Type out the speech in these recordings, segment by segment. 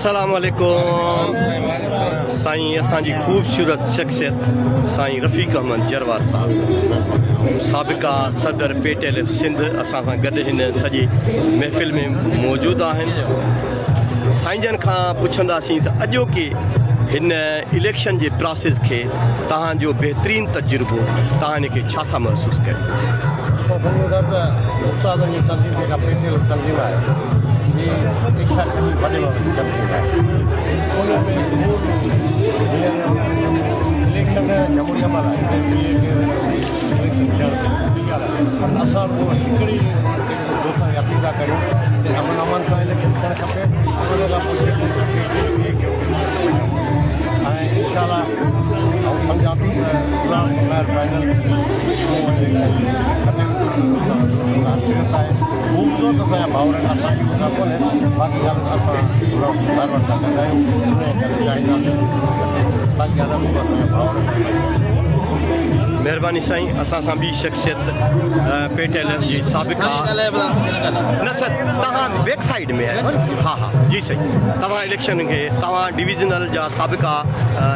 अस्सलामुअलैकुम साईं असांजी ख़ूबसूरत शख्सियत साईं रफ़ीक अहमद जरवार साहब साबिक़ा सदर PTLF सिंध असां सां गॾु हिन सॼी महफ़िल में मौजूदु आहिनि। साईं जन खां पुछंदासीं त अॼोके हिन इलेक्शन जे प्रोसेस खे तव्हांजो बहितरीनु तजुर्बो तव्हां हिन खे छा था महसूसु कयो? महिरबानी साईं असां सां ॿी शख़्सियत PTLF जी साबिक़ा न सर तव्हां बैक साइड में आहियो। हा हा जी साईं तव्हां इलेक्शन खे तव्हां डिवीज़नल जा साबिक़ा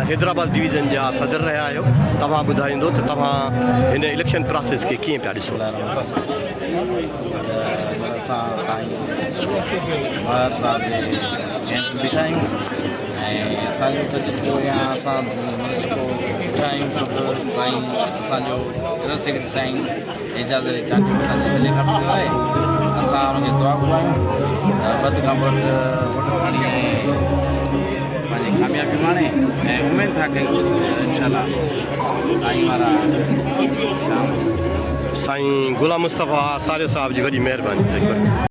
हैदराबाद डिवीज़न जा सदर रहिया आहियो। तव्हां ॿुधाईंदो त तव्हां हिन इलेक्शन प्रोसेस खे कीअं पिया ॾिसो? असां साईं बार साहब जे कैंप बीठा आहियूं ऐं असांजो त जेको या असां जेको बीठा आहियूं सभु साईं असांजो सेक्रेटरी साईं एजाज़ चाची असांजे जिले खां मिलियो आहे। असां हुनखे दुआ घुरायूं वधि खां वधि वोट खणी पंहिंजी कामयाबी माणे ऐं उमेदु था कयूं इंशाअल्लाह साईं वारा साईं गुलाम मुस्तफ़ा सारियो साहब जी वॾी महिरबानी।